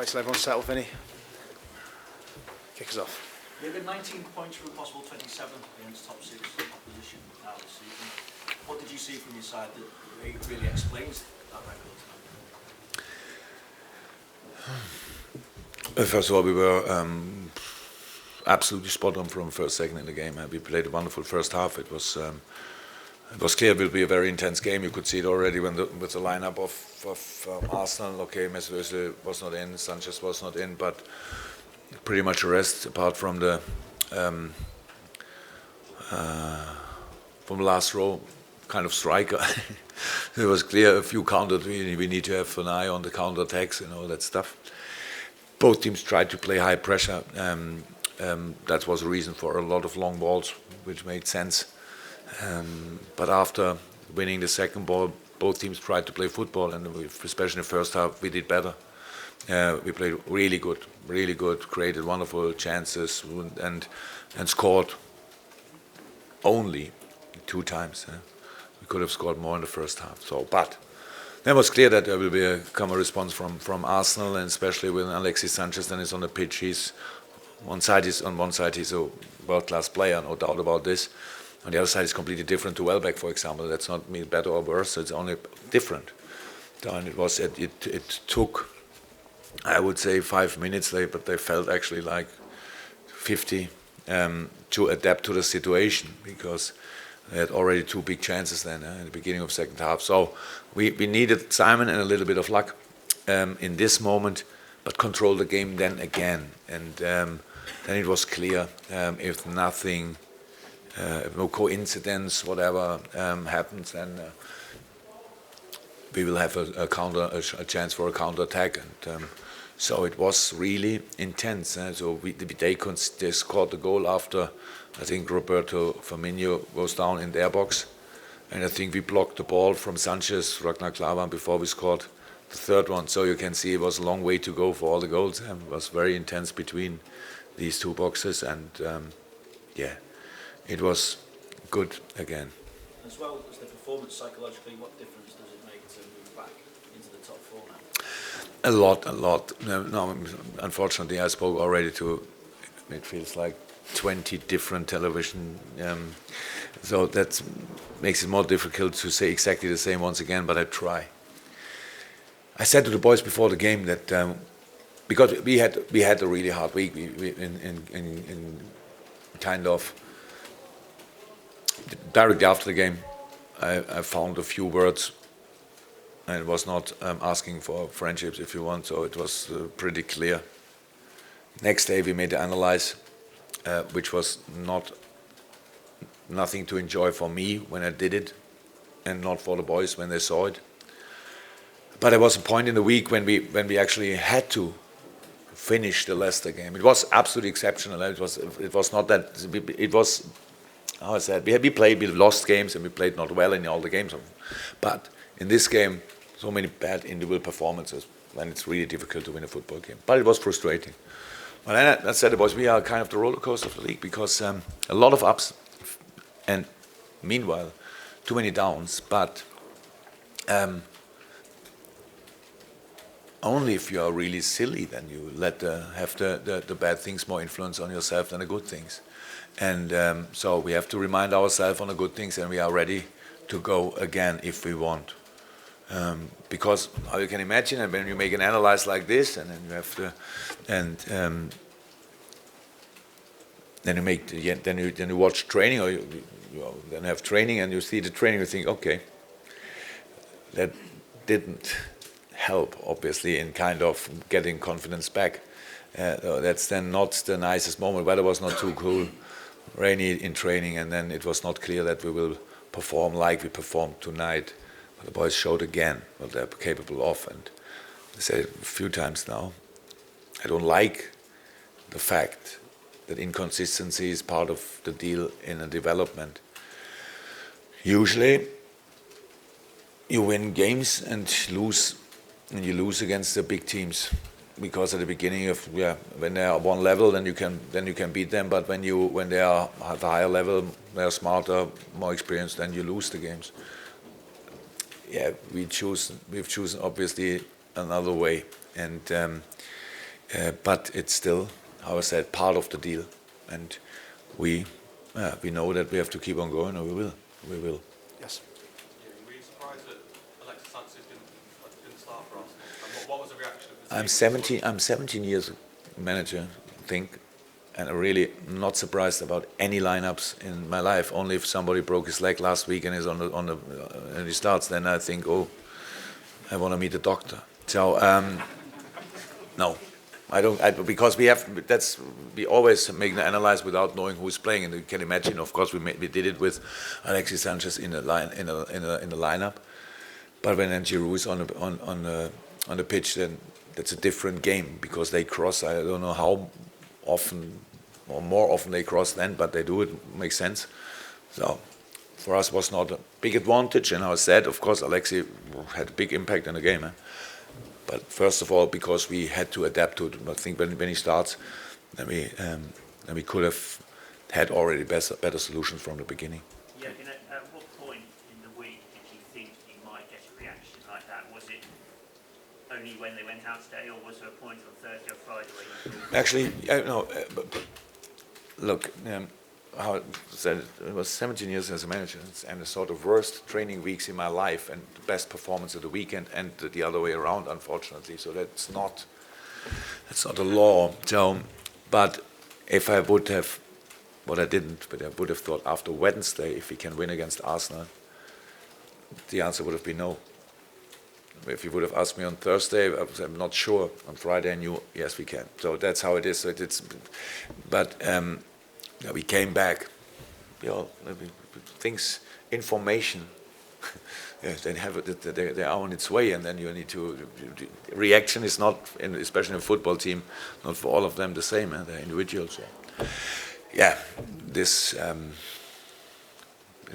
Wait till everyone's settled, Vinny. Kick us off. You've got 19 points from a possible 27 against top 6 opposition now this season. What did you see from your side that really explains that record tonight? First of all, we were absolutely spot on from first second in the game. We played a wonderful first half. It was clear it will be a very intense game. You could see it already with the lineup of Arsenal. Okay, Mesut Özil was not in, Sanchez was not in, but pretty much the rest, apart from the last row, kind of striker. It was clear a few countered. We need to have an eye on the counter attacks and all that stuff. Both teams tried to play high pressure. That was a reason for a lot of long balls, which made sense. But after winning the second ball, both teams tried to play football, and especially in the first half, we did better. We played really good, created wonderful chances, and scored only 2 times. We could have scored more in the first half. But then it was clear that there will come a response from Arsenal, and especially when Alexis Sanchez then is on the pitch. On one side he's a world-class player, no doubt about this. On the other side, it's completely different to Welbeck, for example. That's not mean better or worse. It's only different. And it took, I would say, 5 minutes, but they felt actually like 50 to adapt to the situation, because they had already 2 big chances then in the beginning of second half. So we needed Simon and a little bit of luck in this moment, but control the game then again. And then it was clear, if nothing, no coincidence, whatever happens, then we will have a chance for a counter attack. And so it was really intense. So they scored the goal after, I think, Roberto Firmino was down in their box, and I think we blocked the ball from Sanchez, Ragnar Klavan, before we scored the third one. So you can see it was a long way to go for all the goals. It was very intense between these 2 boxes, and it was good again. As well as the performance psychologically, what difference does it make to move back into the top 4 now? A lot. No, unfortunately, I spoke already to, it feels like 20 different television. So that makes it more difficult to say exactly the same once again, but I try. I said to the boys before the game that because we had a really hard week, in kind of directly after the game, I found a few words, and it was not asking for friendships, if you want, so it was pretty clear. Next day we made the analyze, which was nothing to enjoy for me when I did it, and not for the boys when they saw it. But there was a point in the week when we actually had to finish the Leicester game. It was absolutely exceptional. It was not that. It was, how I said, we lost games and we played not well in all the games. But in this game, so many bad individual performances, and it's really difficult to win a football game. But it was frustrating. But then I said to the boys, we are kind of the roller coaster of the league, because a lot of ups and meanwhile too many downs. But only if you are really silly, then you have the bad things more influence on yourself than the good things. And so we have to remind ourselves on the good things, and we are ready to go again if we want. Because how you can imagine, and when you make an analyze like this, and then you have to, and then you watch training, or you then have training, and you see the training, you think, okay, that didn't help, obviously, in kind of getting confidence back. That's then not the nicest moment. Weather was not too cool, rainy in training, and then it was not clear that we will perform like we performed tonight. But the boys showed again what they're capable of, and I said it a few times now, I don't like the fact that inconsistency is part of the deal in a development. Usually you win games and you lose against the big teams, because at the beginning of when they are one level, then you can beat them. But when they are at a higher level, they are smarter, more experienced, then you lose the games. We've chosen obviously another way, and but it's still, how I said, part of the deal, and we know that we have to keep on going, and we will. Yes. Were you surprised that Alexis Sanchez didn't start for Arsenal? And what was the reaction of the team? I'm 17 years manager, I think, and I'm really not surprised about any lineups in my life. Only if somebody broke his leg last week and is and he starts, then I think, oh, I want to meet a doctor. So no, I don't. Because we always make an analyze without knowing who's playing, and you can imagine. Of course, we did it with Alexis Sanchez in the lineup, but when Giroud is on the pitch, then that's a different game because they cross. I don't know how often or more often they cross then, but they do it. Makes sense. So for us was not a big advantage, and I said, of course, Alexis had a big impact in the game. But first of all, because we had to adapt to it. I think when he starts, then we could have had already better solutions from the beginning. Yeah, at what point in the week did you think you might get a reaction like that? Was it only when they went out today, or was there a point on Thursday or Friday where you thought... Actually, no. Look, how I said, it was 17 years as a manager, and the sort of worst training weeks in my life, and the best performance of the weekend, and the other way around, unfortunately. So that's not a law. So, but if I would have, what I didn't, but I would have thought after Wednesday, if we can win against Arsenal, the answer would have been no. If you would have asked me on Thursday, I'm not sure. On Friday, I knew yes, we can. So that's how it is. So but we came back. Things, information. Yes, they are on its way, and then you need to. Reaction is not, especially in a football team, not for all of them the same. They're individuals. Yeah, this.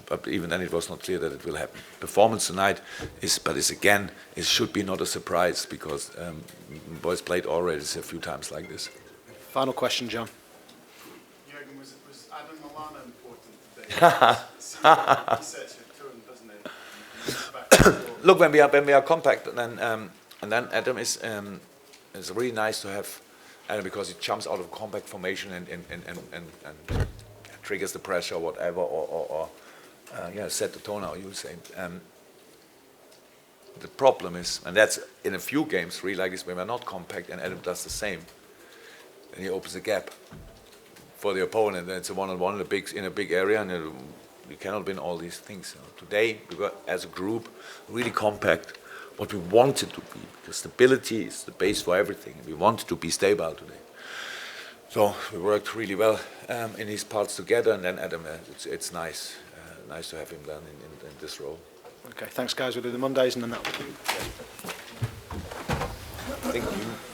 But even then, it was not clear that it will happen. Performance tonight should be not a surprise because boys played already a few times like this. Final question, John. Jurgen, was Adam Lallana important today? He sets your tone, doesn't he? Look, when we are compact, then and then Adam is it's really nice to have Adam because he jumps out of compact formation and triggers the pressure or whatever or set the tone, how you say. The problem is, and that's in a few games really like this, when we're not compact and Adam does the same, and he opens a gap for the opponent, and it's a one-on-one in a big area, and you cannot win all these things. Today, we were, as a group, really compact, what we wanted to be, because stability is the base for everything, and we wanted to be stable today. So we worked really well in these parts together, and then Adam, it's nice to have him then in this role. Okay, thanks guys. We'll do the Mondays and then that. Thank you.